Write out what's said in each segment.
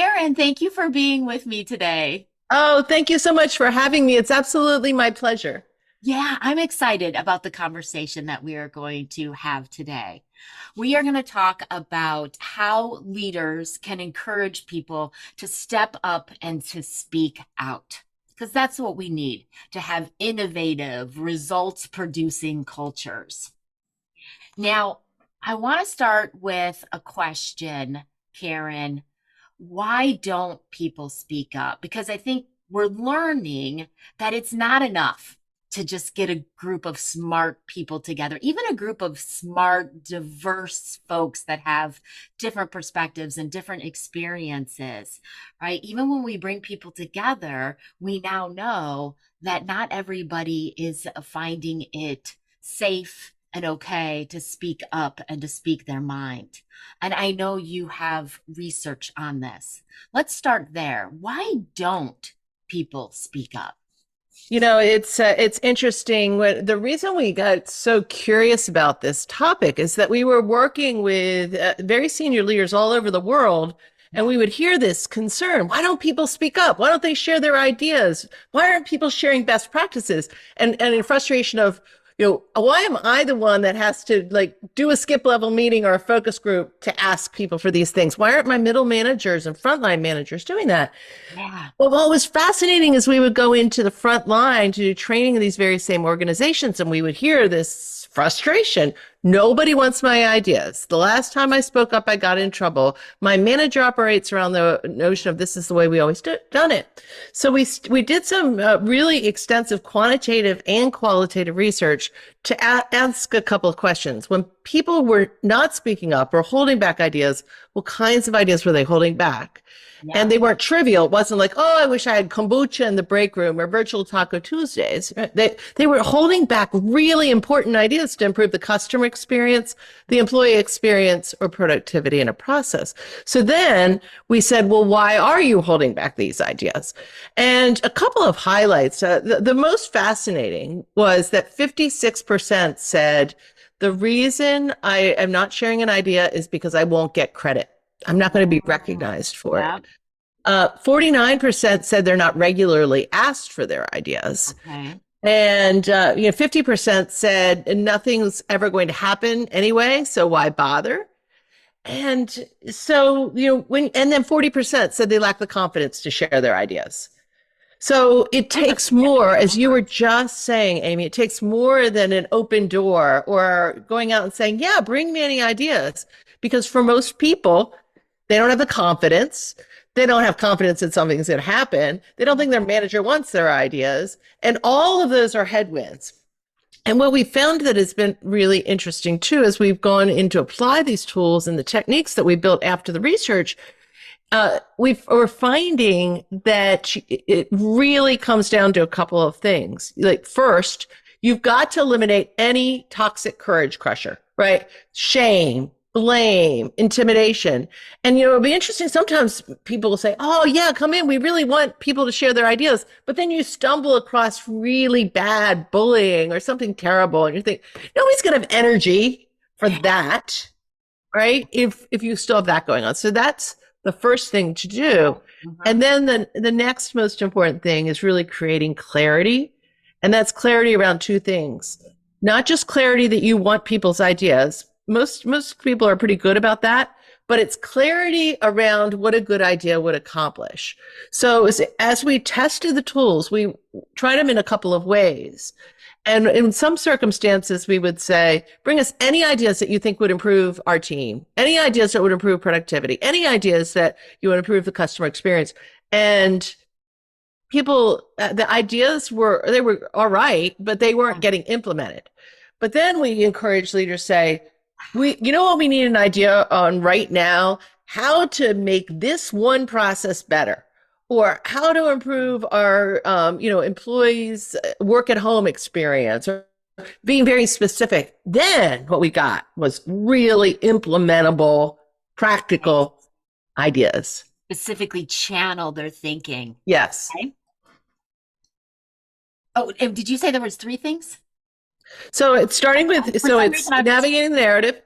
Karin, thank you for being with me today. Oh, thank you so much for having me. It's absolutely my pleasure. Yeah, I'm excited about the conversation that we are going to have today. We are going to talk about how leaders can encourage people to step up and to speak out, because that's what we need to have innovative, results producing cultures. Now, I want to start with a question, Karin. Why don't people speak up? Because I think we're learning that it's not enough to just get a group of smart people together, even a group of smart, diverse folks that have different perspectives and different experiences, right? Even when we bring people together, we now know that not everybody is finding it safe and okay to speak up and to speak their mind. And I know you have research on this. Let's start there. Why don't people speak up? It's interesting. The reason we got so curious about this topic is that we were working with very senior leaders all over the world, and we would hear this concern. Why don't people speak up? Why don't they share their ideas? Why aren't people sharing best practices? And in frustration of, why am I the one that has to like do a skip level meeting or a focus group to ask people for these things? Why aren't my middle managers and frontline managers doing that? Yeah. Well, what was fascinating is we would go into the front line to do training in these very same organizations, and we would hear this frustration. Nobody wants my ideas. The last time I spoke up, I got in trouble. My manager operates around the notion of this is the way we always done it. So we did some really extensive quantitative and qualitative research to ask a couple of questions. When people were not speaking up or holding back ideas, what kinds of ideas were they holding back? Yeah. And they weren't trivial. It wasn't like, oh, I wish I had kombucha in the break room or virtual Taco Tuesdays. They were holding back really important ideas to improve the customer experience, the employee experience, or productivity in a process. So then we said, well, why are you holding back these ideas? And a couple of highlights. The most fascinating was that 56% said, the reason I am not sharing an idea is because I won't get credit. I'm not going to be recognized for Yeah. it. 49% said they're not regularly asked for their ideas. Okay. And 50% said nothing's ever going to happen anyway, so why bother? And so, and then 40% said they lack the confidence to share their ideas. So it That's a takes more, significant as you were number. just saying, Amy, it takes more than an open door or going out and saying, yeah, bring me any ideas. Because for most people, they don't have the confidence. They don't have confidence that something's going to happen. They don't think their manager wants their ideas. And all of those are headwinds. And what we found that has been really interesting too, as we've gone in to apply these tools and the techniques that we built after the research, we're finding that it really comes down to a couple of things. Like first, you've got to eliminate any toxic courage crusher, right? Shame, blame, intimidation. And, it'll be interesting. Sometimes people will say, oh, yeah, come in. We really want people to share their ideas. But then you stumble across really bad bullying or something terrible. And you think, nobody's going to have energy for that, right? If you still have that going on. So that's the first thing to do. Mhm. And then the next most important thing is really creating clarity. And that's clarity around two things. Not just clarity that you want people's ideas. Most people are pretty good about that, but it's clarity around what a good idea would accomplish. So as we tested the tools, we tried them in a couple of ways. And in some circumstances, we would say, bring us any ideas that you think would improve our team, any ideas that would improve productivity, any ideas that you would improve the customer experience. And people, the ideas they were all right, but they weren't getting implemented. But then we encourage leaders say, you know what we need an idea on right now? How to make this one process better, or how to improve our, employees' work at home experience, or being very specific. Then what we got was really implementable, practical ideas. Specifically channel their thinking. Yes. Okay. Oh, and did you say there was three things? So it's starting Oh, with, for so some it's reason I missed. navigating the narrative,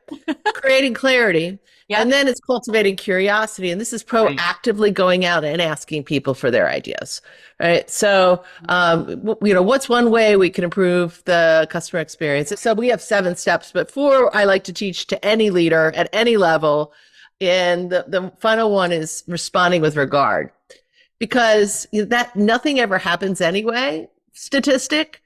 creating clarity, Yep. And then it's cultivating curiosity. And this is Right. proactively going out and asking people for their ideas. Right. So, what's one way we can improve the customer experience? So we have 7 steps, but 4 I like to teach to any leader at any level. And the final one is responding with regard, because that nothing ever happens anyway. Statistic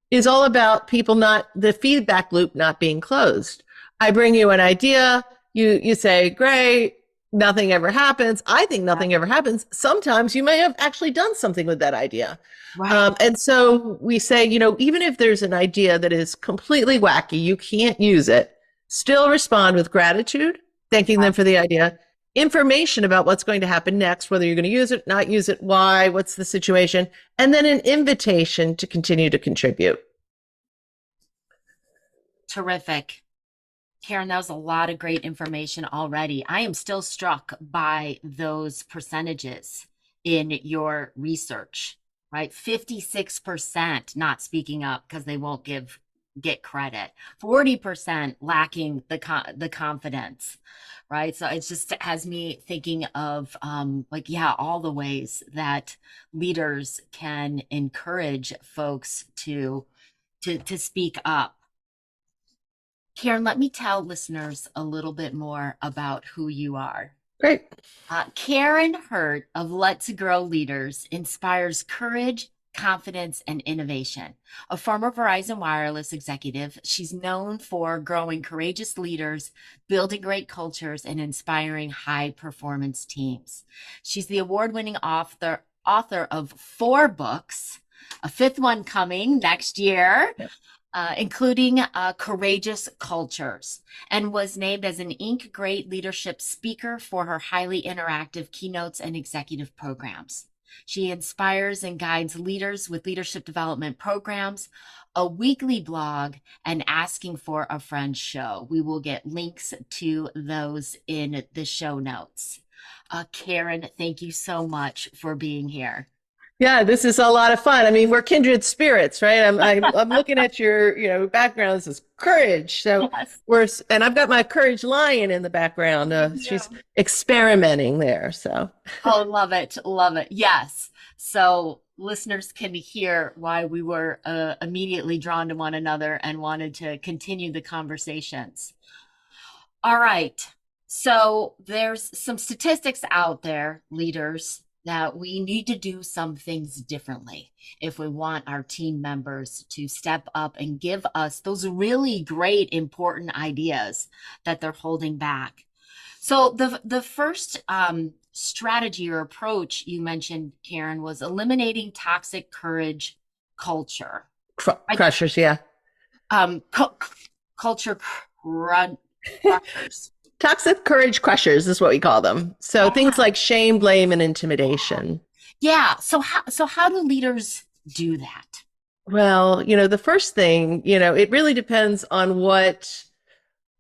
is all about people not the feedback loop not being closed. I bring you an idea, you say, great, nothing ever happens. I think nothing ever happens. Sometimes you may have actually done something with that idea. Right. And so we say, even if there's an idea that is completely wacky, you can't use it, still respond with gratitude, thanking them for the idea, information about what's going to happen next, whether you're going to use it, not use it, why, what's the situation, and then an invitation to continue to contribute. Terrific. Karin, that was a lot of great information already. I am still struck by those percentages in your research, right? 56% not speaking up because they won't get credit. 40% lacking the confidence, right? So it just has me thinking of like, yeah, all the ways that leaders can encourage folks to speak up. Karen, let me tell listeners a little bit more about who you are. Great. Karin Hurt of Let's Grow Leaders inspires courage, confidence, and innovation. A former Verizon Wireless executive, she's known for growing courageous leaders, building great cultures, and inspiring high performance teams. She's the award winning author of 4 books, a 5th one coming next year. Including Courageous Cultures, and was named as an Inc. Great Leadership Speaker for her highly interactive keynotes and executive programs. She inspires and guides leaders with leadership development programs, a weekly blog, and Asking for a Friend show. We will get links to those in the show notes. Karin, thank you so much for being here. Yeah, this is a lot of fun. I mean, we're kindred spirits, right? I'm looking at your, background. This is courage. So Yes. and I've got my courage lion in the background. She's experimenting there. So, Oh, love it. Love it. Yes. So listeners can hear why we were immediately drawn to one another and wanted to continue the conversations. All right. So there's some statistics out there, leaders, that we need to do some things differently if we want our team members to step up and give us those really great, important ideas that they're holding back. So the first strategy or approach you mentioned, Karin, was eliminating toxic courage culture. crushers, yeah. Um, cu- culture crushers. Toxic courage crushers is what we call them. So things Yeah. like shame, blame, and intimidation. Yeah. So how do leaders do that? Well, the first thing, it really depends on what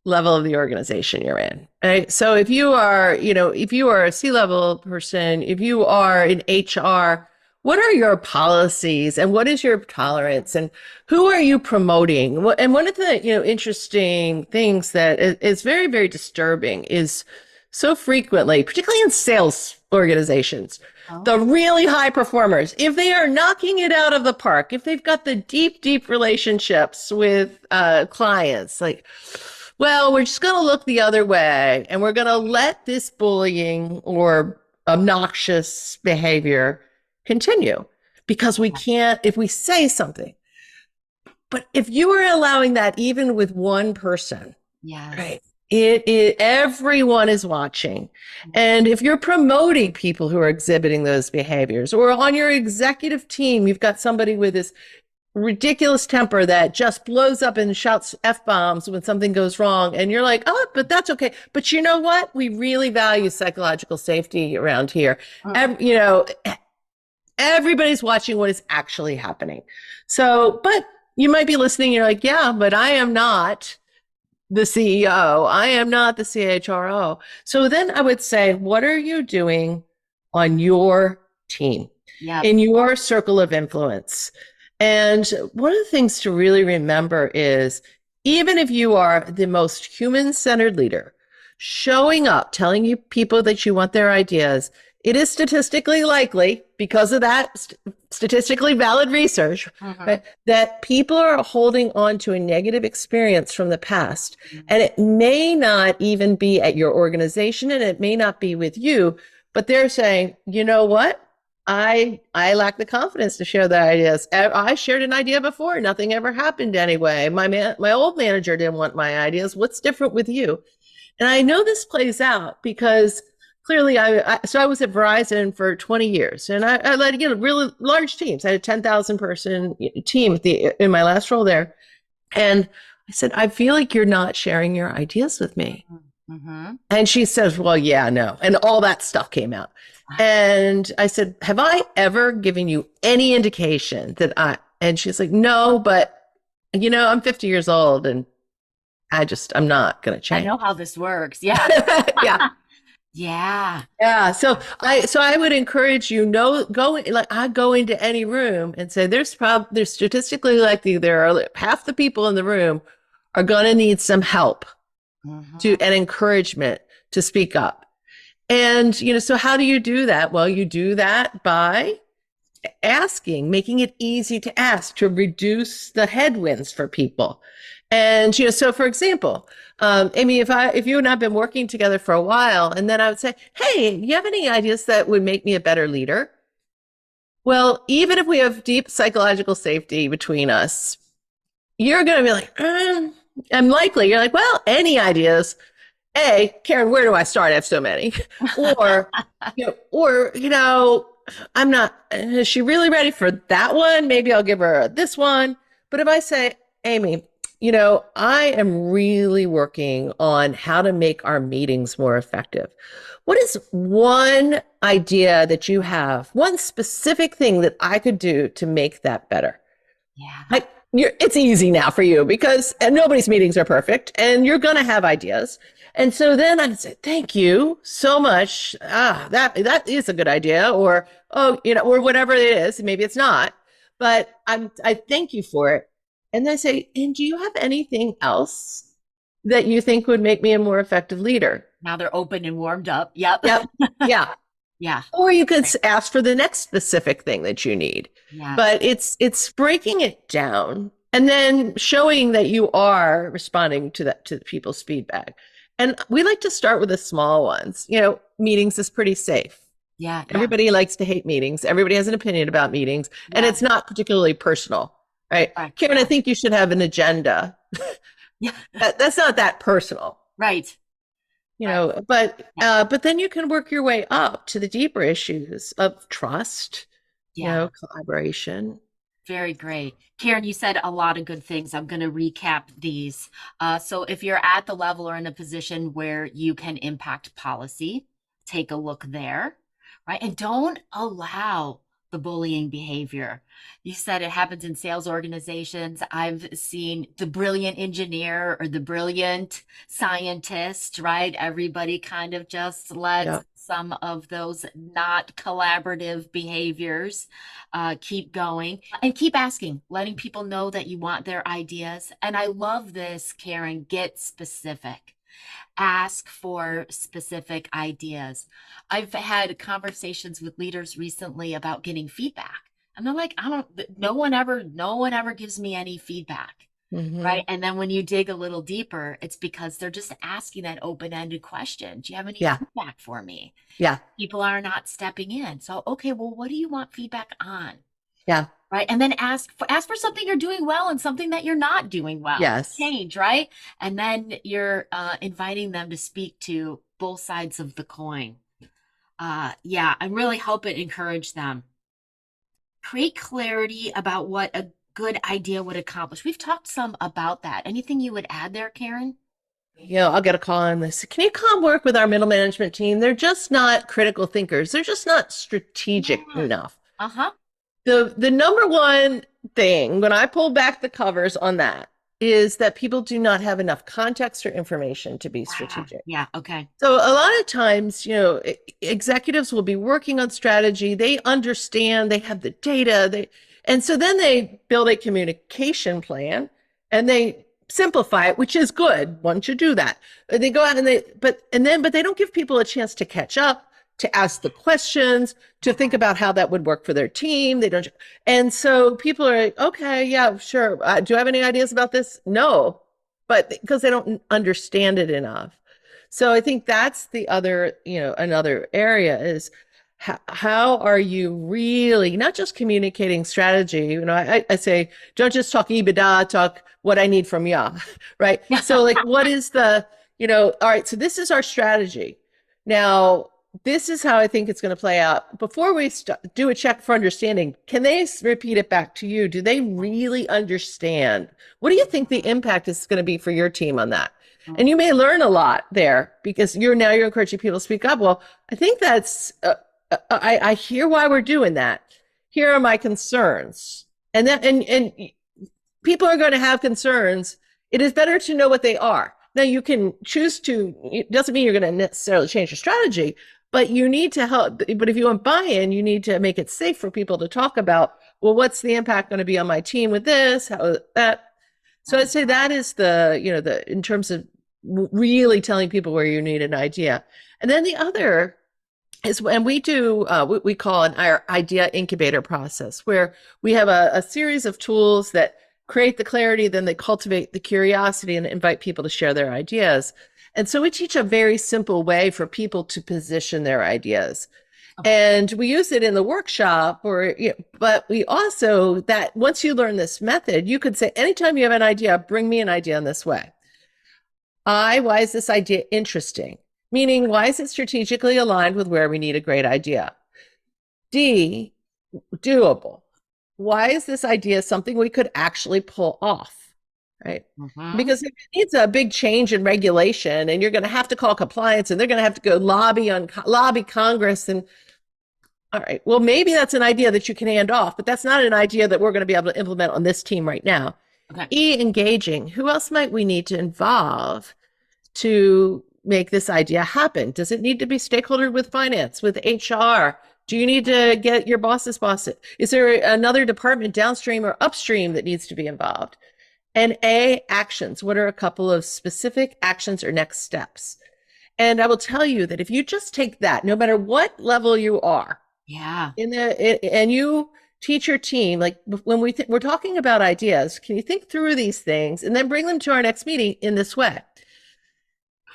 level of the organization you're in, right? So if you are a C-level person, if you are in HR, what are your policies and what is your tolerance and who are you promoting? And one of the, interesting things that is very, very disturbing is so frequently, particularly in sales organizations, Oh, the really high performers, if they are knocking it out of the park, if they've got the deep, deep relationships with clients, like, well, we're just going to look the other way and we're going to let this bullying or obnoxious behavior continue because we can't, if we say something. But if you are allowing that even with one person, yes. right? Everyone is watching. And if you're promoting people who are exhibiting those behaviors, or on your executive team, you've got somebody with this ridiculous temper that just blows up and shouts F-bombs when something goes wrong. And you're like, oh, but that's okay. But you know what? We really value psychological safety around here. Everybody's watching what is actually happening. So, but you might be listening. You're like, yeah, but I am not the CEO. I am not the CHRO. So then I would say, what are you doing on your team, Yep. in your circle of influence? And one of the things to really remember is even if you are the most human-centered leader, showing up, telling you people that you want their ideas. It is statistically likely, because of that statistically valid research, Mm-hmm. right, that people are holding on to a negative experience from the past. And it may not even be at your organization, and it may not be with you, but they're saying, you know what? I lack the confidence to share the ideas. I shared an idea before. Nothing ever happened anyway. My old manager didn't want my ideas. What's different with you? And I know this plays out because clearly so I was at Verizon for 20 years, and I led, really large teams. I had a 10,000 person team in my last role there. And I said, I feel like you're not sharing your ideas with me. Mm-hmm. And she says, well, yeah, no. And all that stuff came out. And I said, have I ever given you any indication and she's like, no, but I'm 50 years old, and I'm not going to I change. know how this works. Yeah. Yeah. Yeah. Yeah. So I would encourage you, I go into any room and say, there's statistically likely there are half the people in the room are going to need some help Mm-hmm. and encouragement to speak up. And, so how do you do that? Well, you do that by making it easy to ask, to reduce the headwinds for people. And, so for example, Amy, if you and I have been working together for a while, and then I would say, hey, you have any ideas that would make me a better leader? Well, even if we have deep psychological safety between us, you're going to be like, I'm likely, you're like, well, any ideas? Karen, where do I start? I have so many. Or, I'm not, is she really ready for that one? Maybe I'll give her this one. But if I say, Amy, I am really working on how to make our meetings more effective. What is one idea that you have, one specific thing that I could do to make that better? Yeah. It's easy now for you because nobody's meetings are perfect, and you're going to have ideas. And so then I'd say, thank you so much. That is a good idea. Or, or whatever it is. Maybe it's not, but I thank you for it. And then I say, and do you have anything else that you think would make me a more effective leader? Now they're open and warmed up. Yep. Yep. Yeah. Yeah. Or you could ask for the next specific thing that you need. Yeah. But it's breaking it down and then showing that you are responding to people's feedback. And we like to start with the small ones. Meetings is pretty safe. Yeah. Everybody likes to hate meetings. Everybody has an opinion about meetings, and it's not particularly personal, right? Karen, I think you should have an agenda. Yeah. That's not that personal. Right. But then you can work your way up to the deeper issues of trust, collaboration. Very great. Karen, you said a lot of good things. I'm going to recap these. So if you're at the level or in a position where you can impact policy, take a look there, right? And don't allow the bullying behavior. You said it happens in sales organizations. I've seen the brilliant engineer or the brilliant scientist, right? Everybody kind of just lets some of those not collaborative behaviors keep going, and keep asking, letting people know that you want their ideas. And I love this, Karen, get specific. Ask for specific ideas. I've had conversations with leaders recently about getting feedback. And they're like, no one ever gives me any feedback. Mm-hmm. Right. And then when you dig a little deeper, it's because they're just asking that open-ended question. Do you have any feedback for me? Yeah. People are not stepping in. So, okay, well, what do you want feedback on? Yeah. Right. And then ask for something you're doing well and something that you're not doing well. Yes. Change, right? And then you're inviting them to speak to both sides of the coin. And really help it encourage them. Create clarity about what a good idea would accomplish. We've talked some about that. Anything you would add there, Karen? I'll get a call on this. Can you come work with our middle management team? They're just not critical thinkers. They're just not strategic enough. Uh-huh. The number one thing when I pull back the covers on that is that people do not have enough context or information to be strategic. Yeah. Okay. So a lot of times, executives will be working on strategy. They understand, they have the data, and so then they build a communication plan and they simplify it, which is good. One should do that. They go out and but they don't give people a chance to catch up, to ask the questions, to think about how that would work for their team. They don't, and so people are like, okay, yeah, sure. Do you have any ideas about this? No, but because they don't understand it enough. So I think that's the other, another area is how are you really not just communicating strategy? I say, don't just talk EBITDA, talk what I need from you, right? So like, what is all right, so this is our strategy. Now, this is how I think it's going to play out. Before we do a check for understanding, can they repeat it back to you? Do they really understand? What do you think the impact is going to be for your team on that? And you may learn a lot there because you're encouraging people to speak up. Well, I think that's I hear why we're doing that. Here are my concerns. And people are going to have concerns. It is better to know what they are. Now you can choose to, it doesn't mean you're going to necessarily change your strategy, but you need to help. But if you want buy-in, you need to make it safe for people to talk about, well, what's the impact going to be on my team with this? How that? So I'd say that is in terms of really telling people where you need an idea. And then the other is when we do what we call our idea incubator process, where we have a series of tools that create the clarity, then they cultivate the curiosity and invite people to share their ideas. And so we teach a very simple way for people to position their ideas. And we use it in the workshop, but we also, that once you learn this method, you could say, anytime you have an idea, bring me an idea in this way. Why is this idea interesting? Meaning, why is it strategically aligned with where we need a great idea? D, doable. Why is this idea something we could actually pull off? Right? Because if it needs a big change in regulation and you're going to have to call compliance and they're going to have to go lobby Congress and all right, well, maybe that's an idea that you can hand off, but that's not an idea that we're going to be able to implement on this team right now. Okay. E, engaging. Who else might we need to involve to make this idea happen? Does it need to be stakeholder with finance, with HR? Do you need to get your boss's boss? Is there another department downstream or upstream that needs to be involved? And A, actions. What are a couple of specific actions or next steps? And I will tell you that if you just take that, no matter what level you are, and you teach your team, like when we're talking about ideas, can you think through these things and then bring them to our next meeting in this way?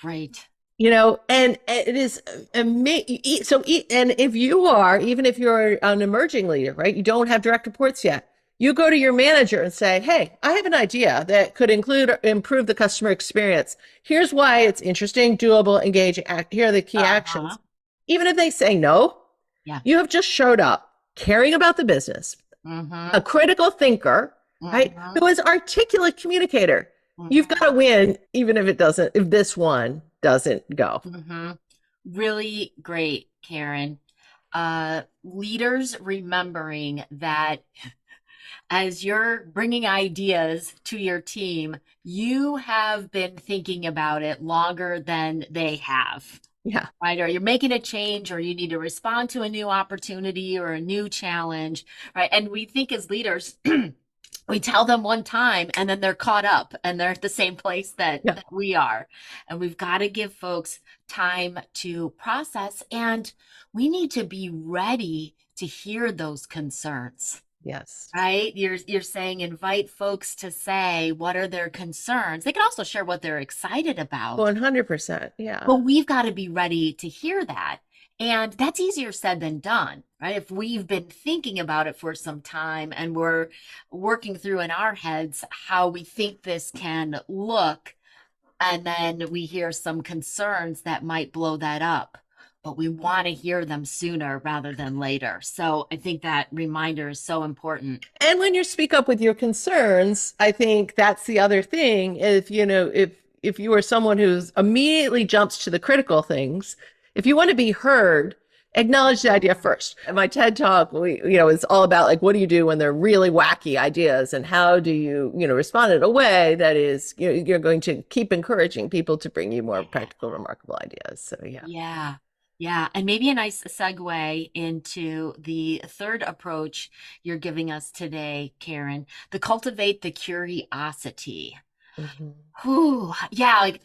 Great. And it is amazing. So, and if you are, even if you're an emerging leader, right, you don't have direct reports yet, you go to your manager and say, hey, I have an idea that could improve the customer experience. Here's why it's interesting, doable, engaging. Here are the key actions. Even if they say no, you have just showed up caring about the business, a critical thinker, right, who is articulate communicator. You've got to win, even if this one doesn't go. Really great, Karin. Leaders remembering that as you're bringing ideas to your team, you have been thinking about it longer than they have. Yeah. Right. Or you're making a change, or you need to respond to a new opportunity or a new challenge. Right. And we think as leaders, we tell them one time and then they're caught up and they're at the same place that we are. And we've got to give folks time to process, and we need to be ready to hear those concerns. Yes. Right. You're saying invite folks to say what are their concerns. They can also share what they're excited about. 100%. Yeah. But we've got to be ready to hear that. And that's easier said than done, right? If we've been thinking about it for some time and we're working through in our heads how we think this can look, and then we hear some concerns that might blow that up. But we want to hear them sooner rather than later. So I think that reminder is so important. And when you speak up with your concerns, I think that's the other thing. If you are someone who's immediately jumps to the critical things, if you want to be heard, acknowledge the idea first. In my TED talk, it's all about like, what do you do when they're really wacky ideas, and how do you, respond in a way that is, you're going to keep encouraging people to bring you more practical, remarkable ideas. So yeah. Yeah. Yeah, and maybe a nice segue into the third approach you're giving us today, Karin, the cultivate the curiosity. Mhm. Whew, yeah, like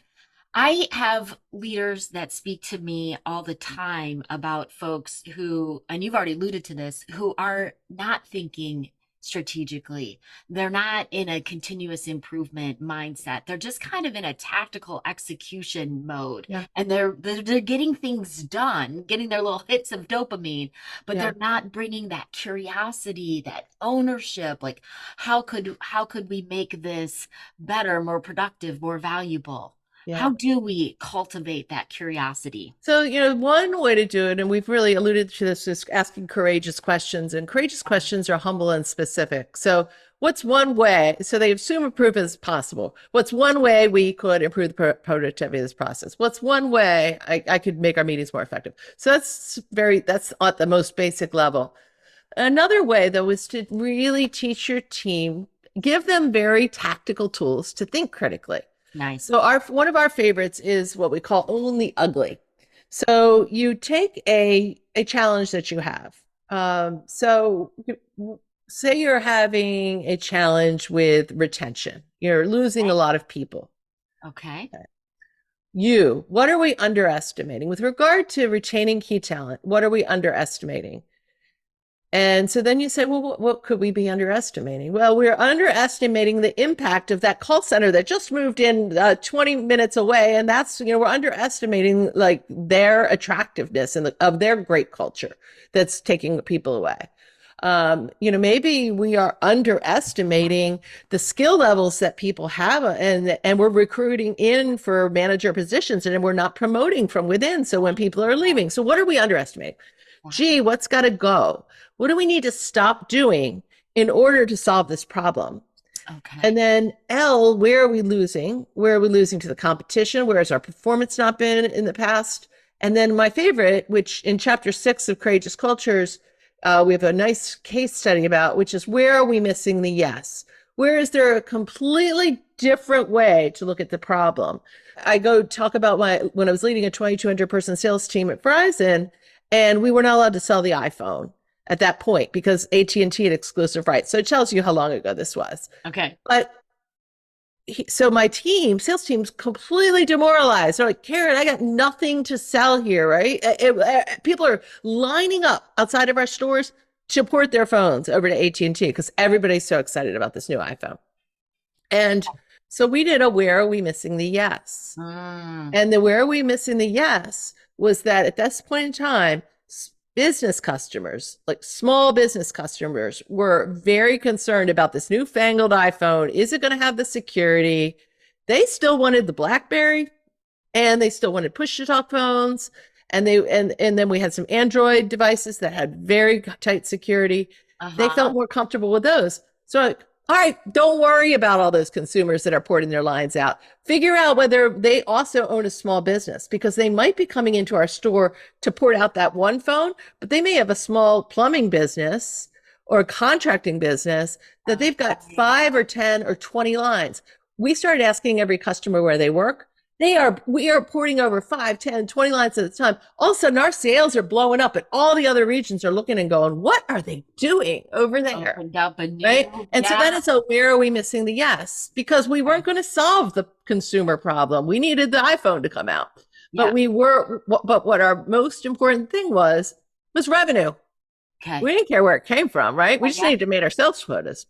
I have leaders that speak to me all the time about folks who, and you've already alluded to this, who are not thinking strategically. They're not in a continuous improvement mindset. They're just kind of in a tactical execution mode. Yeah. And they're getting things done, getting their little hits of dopamine, but Yeah. they're not bringing that curiosity, that ownership. Like, how could we make this better, more productive, more valuable? Yeah. How do we cultivate that curiosity? So, one way to do it, and we've really alluded to this, is asking courageous questions. And courageous questions are humble and specific. So, what's one way? So, they assume improvement is possible. What's one way we could improve the productivity of this process? What's one way I could make our meetings more effective? So, that's at the most basic level. Another way, though, is to really teach your team, give them very tactical tools to think critically. Nice. So our one of our favorites is what we call own the ugly. So you take a challenge that you have. So say you're having a challenge with retention. You're losing a Okay. lot of people. Okay. What are we underestimating? With regard to retaining key talent, what are we underestimating? And so then you say, well, what could we be underestimating? Well, we're underestimating the impact of that call center that just moved in 20 minutes away. And that's, we're underestimating like their attractiveness and of their great culture that's taking people away. Maybe we are underestimating the skill levels that people have, and we're recruiting in for manager positions and we're not promoting from within. So when people are leaving, so what are we underestimating? Gee, what's got to go? What do we need to stop doing in order to solve this problem? And Okay. then L, where are we losing? Where are we losing to the competition? Where has our performance not been in the past? And then my favorite, which in chapter 6 of Courageous Cultures, we have a nice case study about, which is where are we missing the yes? Where is there a completely different way to look at the problem? I go talk about when I was leading a 2,200 person sales team at Verizon, and we were not allowed to sell the iPhone at that point because AT&T had exclusive rights. So it tells you how long ago this was. Okay. But so my sales team's completely demoralized. They're like, Karen, I got nothing to sell here, right? People are lining up outside of our stores to port their phones over to AT&T because everybody's so excited about this new iPhone. And so we did a where are we missing the yes? Mm, And the where are we missing the yes was that at this point in time, business customers, like small business customers, were very concerned about this newfangled iPhone. Is it going to have the security? They still wanted the BlackBerry, and they still wanted push to talk phones. And then we had some Android devices that had very tight security. They uh-huh. felt more comfortable with those. So, all right, don't worry about all those consumers that are porting their lines out. Figure out whether they also own a small business because they might be coming into our store to port out that one phone, but they may have a small plumbing business or contracting business that they've got Okay. 5 or 10 or 20 lines. We started asking every customer where they work. We are porting over 5, 10, 20 lines at a time. All of a sudden, our sales are blowing up, and all the other regions are looking and going, "What are they doing over there?" Opened up a Right? new, And so yeah. then it's a where are we missing the yes? Because we weren't going to solve the consumer problem. We needed the iPhone to come out, but Yeah. what our most important thing was revenue. Okay. We didn't care where it came from, right? We Yeah. just Yeah. needed to meet our sales quotas.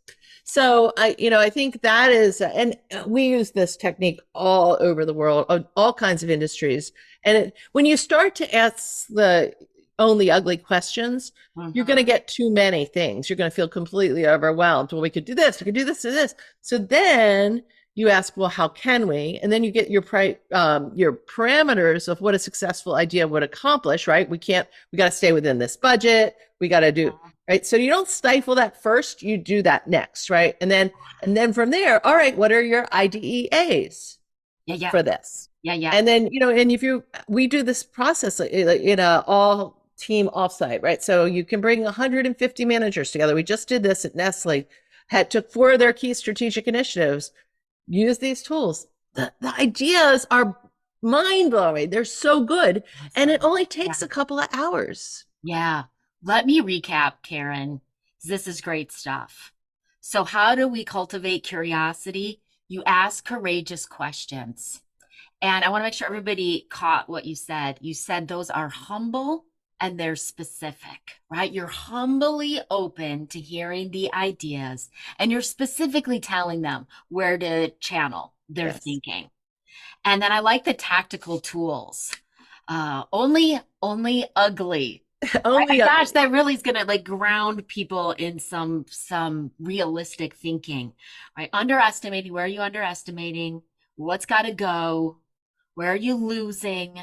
So I think that is, and we use this technique all over the world, all kinds of industries. And when you start to ask the only ugly questions, you're going to Mhm. get too many things. You're going to feel completely overwhelmed. Well, we could do this, we could do this and this. So then you ask, well, how can we? And then you get your parameters of what a successful idea would accomplish, right? We got to stay within this budget. We got to do, right? So you don't stifle that first, you do that next, right? And then from there, all right, what are your IDEAs Yeah. Yeah. for this? Yeah. Yeah. And then, and if we do this process in a all team offsite, right? So you can bring 150 managers together. We just did this at Nestle, took 4 of their key strategic initiatives, use these tools. The ideas are mind blowing. They're so good. And it Awesome. only Yeah. takes a couple of hours. Yeah. Let me recap, Karen. This is great stuff. So, how do we cultivate curiosity? You ask courageous questions. And I want to make sure everybody caught what you said. You said those are humble and they're specific, right? You're humbly open to hearing the ideas and you're specifically telling them where to channel their Yes. thinking. And then I like the tactical tools. Only ugly. Only Gosh, ugly. that really is gonna like ground people in some realistic thinking, right? Underestimating, where are you underestimating? What's got to go? Where are you losing?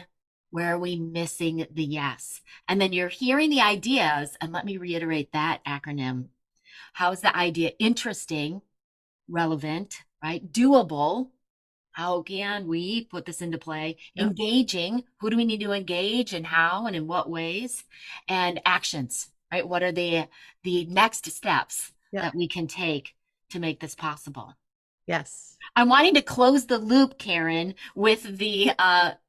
Where are we missing the yes? And then you're hearing the ideas, and let me reiterate that acronym. How is the idea interesting, relevant, right? Doable? How can we put this into play? Yep. Engaging. Who do we need to engage and how and in what ways? And actions, right? What are the next steps Yep. that we can take to make this possible? Yes. I'm wanting to close the loop, Karin, with the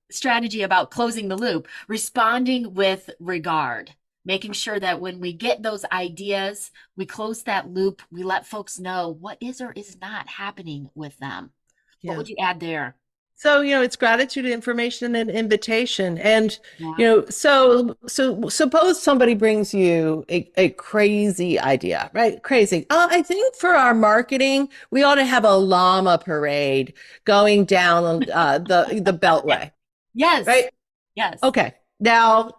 strategy about closing the loop, responding with regard, making sure that when we get those ideas, we close that loop, we let folks know what is or is not happening with them. What Yeah. would you add there? So, it's gratitude, information, and invitation. And, Yeah. so suppose somebody brings you a crazy idea, right? Crazy. Oh, I think for our marketing, we ought to have a llama parade going down the Yeah. Beltway, Yes. right? Yes. Okay. Now,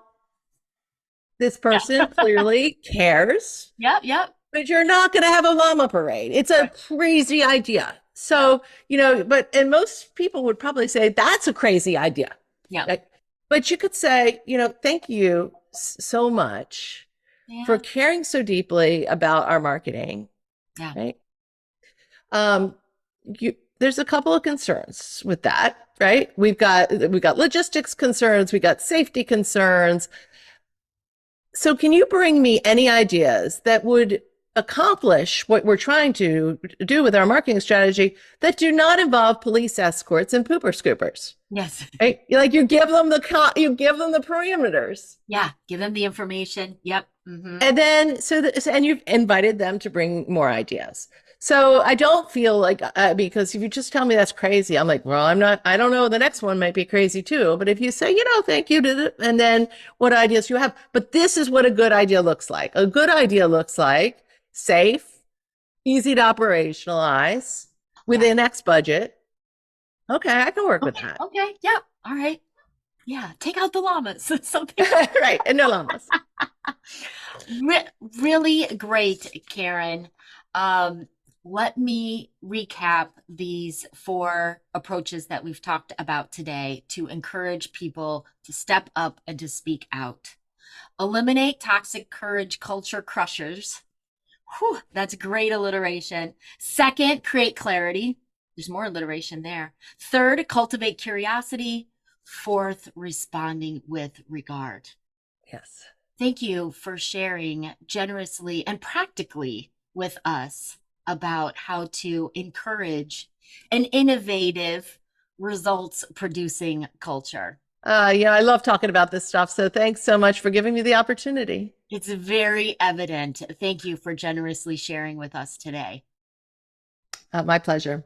this Yeah. person clearly cares, Yep. Yep. but you're not going to have a llama parade. It's a Right. crazy idea. Yep. So, and most people would probably say that's a crazy idea. Yep. Right? But you could say, thank you so much for Yeah. caring so deeply about our marketing, Yeah. right? Um, there's a couple of concerns with that, right? We've got logistics concerns, we got safety concerns. So can you bring me any ideas that would accomplish what we're trying to do with our marketing strategy that do not involve police escorts and pooper scoopers? Yes. Right? Like you give them the parameters. Yeah. Give them the information. Yep. Mm-hmm. And then and you've invited them to bring more ideas. So I don't feel like because if you just tell me that's crazy, I'm like, well, I don't know. The next one might be crazy too. But if you say, thank you to and then what ideas you have, but this is what a good idea looks like. A good idea looks like safe, easy to operationalize Yeah. within X budget. Okay, I can work with Okay. that. Okay. Yep. All right. Yeah. Take out the llamas. Something. Right. And no llamas. Re- really great, Karin. Um, Let me recap these four approaches that we've talked about today to encourage people to step up and to speak out. Eliminate toxic courage culture crushers. Whew, that's great alliteration. Second, create clarity. There's more alliteration there. Third, cultivate curiosity. Fourth, responding with regard. Yes. Thank you for sharing generously and practically with us about how to encourage an innovative, results producing culture. I love talking about this stuff. So thanks so much for giving me the opportunity. It's very evident. Thank you for generously sharing with us today. My pleasure.